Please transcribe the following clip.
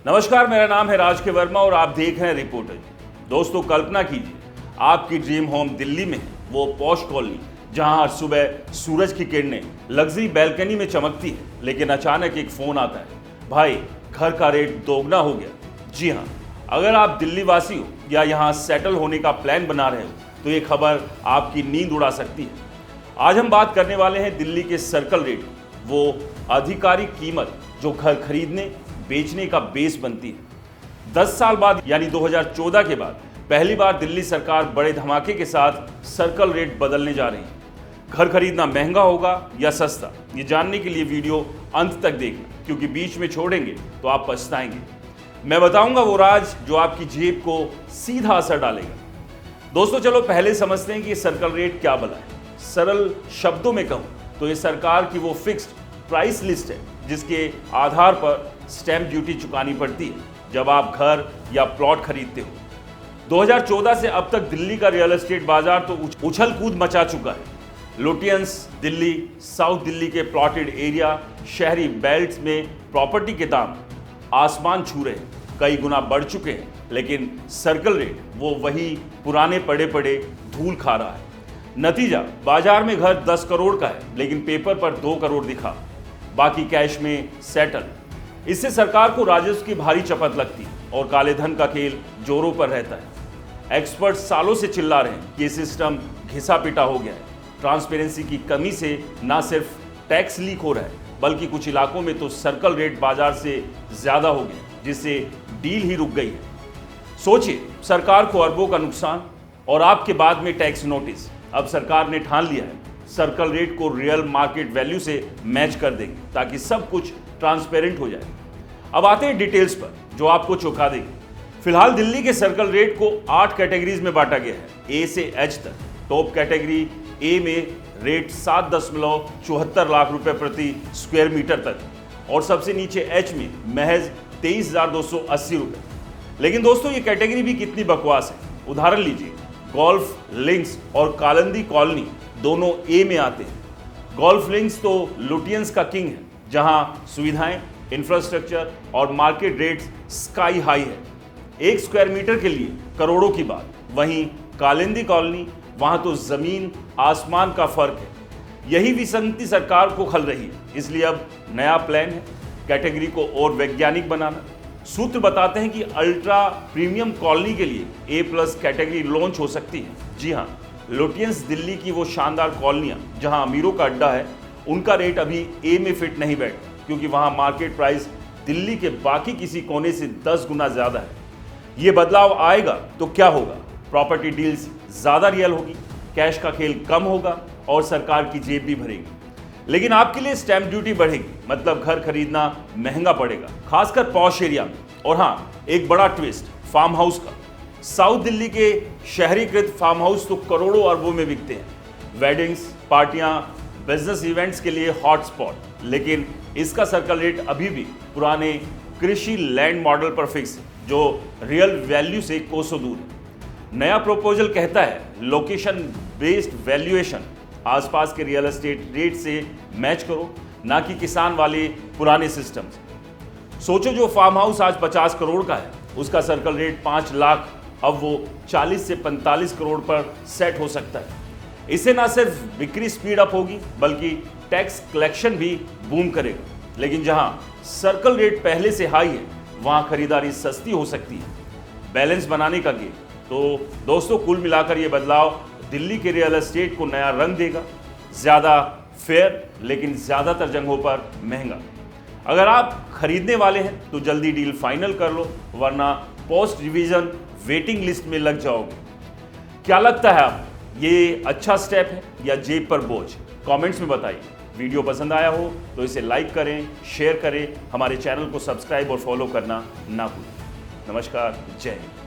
नमस्कार, मेरा नाम है राज के वर्मा और आप देख रहे हैं रिपोर्टर। दोस्तों, कल्पना कीजिए आपकी ड्रीम होम दिल्ली में है, वो पॉश कॉलोनी जहां हर सुबह सूरज की किरणें लग्जरी बैल्कनी में चमकती है, लेकिन अचानक एक फोन आता है, भाई घर का रेट दोगुना हो गया। जी हाँ, अगर आप दिल्ली वासी हो या यहाँ सेटल होने का प्लान बना रहे हो तो ये खबर आपकी नींद उड़ा सकती है। आज हम बात करने वाले हैं दिल्ली के सर्कल रेट, वो आधिकारिक कीमत जो घर खरीदने बेचने का बेस बनती है। 10 साल बाद यानी 2014 के बाद पहली बार दिल्ली सरकार बड़े धमाके के साथ सर्कल रेट बदलने जा रही है। घर खरीदना महंगा होगा या सस्ता, ये जानने के लिए वीडियो अंत तक देखना, क्योंकि बीच में छोड़ेंगे तो आप पछताएंगे। मैं बताऊंगा वो राज जो आपकी जेब को सीधा असर डालेगा। दोस्तों, चलो पहले समझते हैं कि ये सर्कल रेट क्या भला है। सरल शब्दों में कहूं तो ये सरकार की वो फिक्स्ड प्राइस लिस्ट है जिसके आधार पर स्टैंप ड्यूटी चुकानी पड़ती है जब आप घर या प्लॉट खरीदते हो। 2014 से अब तक दिल्ली का रियल एस्टेट बाजार तो उछल कूद मचा चुका है। लोटियंस दिल्ली, साउथ दिल्ली के प्लॉटेड एरिया, शहरी बेल्ट में प्रॉपर्टी के दाम आसमान छू रहे हैं, कई गुना बढ़ चुके हैं, लेकिन सर्कल रेट वो वही पुराने पड़े पड़े धूल खा रहा है। नतीजा, बाजार में घर 10 करोड़ का है, लेकिन पेपर पर 2 करोड़ दिखा, बाकी कैश में सेटल। इससे सरकार को राजस्व की भारी चपत लगती है और काले धन का खेल जोरों पर रहता है। एक्सपर्ट सालों से चिल्ला रहे हैं कि ये सिस्टम घिसा पिटा हो गया है। ट्रांसपेरेंसी की कमी से ना सिर्फ टैक्स लीक हो रहा है, बल्कि कुछ इलाकों में तो सर्कल रेट बाजार से ज्यादा हो गया, जिससे डील ही रुक गई है। सोचिए, सरकार को अरबों का नुकसान और आपके बाद में टैक्स नोटिस। अब सरकार ने ठान लिया है सर्कल रेट को रियल मार्केट वैल्यू से मैच कर देंगे ताकि सब कुछ ट्रांसपेरेंट हो जाए। अब आते हैं डिटेल्स पर जो आपको चौंका देंगे। फिलहाल दिल्ली के सर्कल रेट को 8 कैटेगरीज में बांटा गया है, ए से एच तक। टॉप कैटेगरी ए में रेट 7.74 लाख रुपए प्रति स्क्वायर मीटर तक और सबसे नीचे एच में महज 23,280 रुपए। लेकिन दोस्तों, ये कैटेगरी भी कितनी बकवास है। उदाहरण लीजिए, गोल्फ लिंक्स और कालिंदी कॉलोनी दोनों ए में आते हैं। गोल्फ लिंक्स तो लुटियंस का किंग है, जहां सुविधाएं, इंफ्रास्ट्रक्चर और मार्केट रेट्स स्काई हाई है। 1 स्क्वायर मीटर के लिए करोड़ों की बात। वहीं कालिंदी कॉलोनी, वहां तो जमीन आसमान का फर्क है। यही विसंगति सरकार को खल रही है, इसलिए अब नया प्लान है कैटेगरी को और वैज्ञानिक बनाना। सूत्र बताते हैं कि अल्ट्रा प्रीमियम कॉलोनी के लिए A+ कैटेगरी लॉन्च हो सकती है। जी हाँ, लोटियंस दिल्ली की वो शानदार कॉलोनियाँ जहाँ अमीरों का अड्डा है, उनका रेट अभी ए में फिट नहीं बैठता, क्योंकि वहाँ मार्केट प्राइस दिल्ली के बाकी किसी कोने से 10 गुना ज़्यादा है। ये बदलाव आएगा तो क्या होगा? प्रॉपर्टी डील्स ज़्यादा रियल होगी, कैश का खेल कम होगा और सरकार की जेब भी भरेगी। लेकिन आपके लिए स्टैंप ड्यूटी बढ़ेगी, मतलब घर खरीदना महंगा पड़ेगा, खासकर पॉश एरिया में। और हाँ, एक बड़ा ट्विस्ट फार्म हाउस का। साउथ दिल्ली के शहरीकृत फार्म हाउस तो करोड़ों अरबों में बिकते हैं। वेडिंग्स, पार्टियां, बिजनेस इवेंट्स के लिए हॉटस्पॉट। लेकिन इसका सर्कल रेट अभी भी पुराने कृषि लैंड मॉडल पर फिक्स है, जो रियल वैल्यू से कोसों दूर है। नया प्रोपोजल कहता है लोकेशन बेस्ड वैल्यूएशन, आसपास के रियल एस्टेट रेट से मैच करो, ना कि किसान वाले पुराने सिस्टम से। सोचो, जो फार्म हाउस आज 50 करोड़ का है, उसका सर्कल रेट 5 लाख अब वो 40 से 45 करोड़ पर सेट हो सकता है। इससे ना सिर्फ बिक्री स्पीड अप होगी, बल्कि टैक्स कलेक्शन भी बूम करेगा। लेकिन जहां सर्कल रेट पहले से हाई है, वहां खरीदारी सस्ती हो सकती है। बैलेंस बनाने का गेम। तो दोस्तों, कुल मिलाकर ये बदलाव दिल्ली के रियल एस्टेट को नया रंग देगा। ज़्यादा फेयर, लेकिन ज़्यादातर जगहों पर महंगा। अगर आप खरीदने वाले हैं तो जल्दी डील फाइनल कर लो, वरना पोस्ट रिवीजन वेटिंग लिस्ट में लग जाओगे। क्या लगता है आप, ये अच्छा स्टेप है या जेब पर बोझ? कमेंट्स में बताइए। वीडियो पसंद आया हो तो इसे लाइक करें, शेयर करें, हमारे चैनल को सब्सक्राइब और फॉलो करना ना भूलें। नमस्कार, जय हिंद।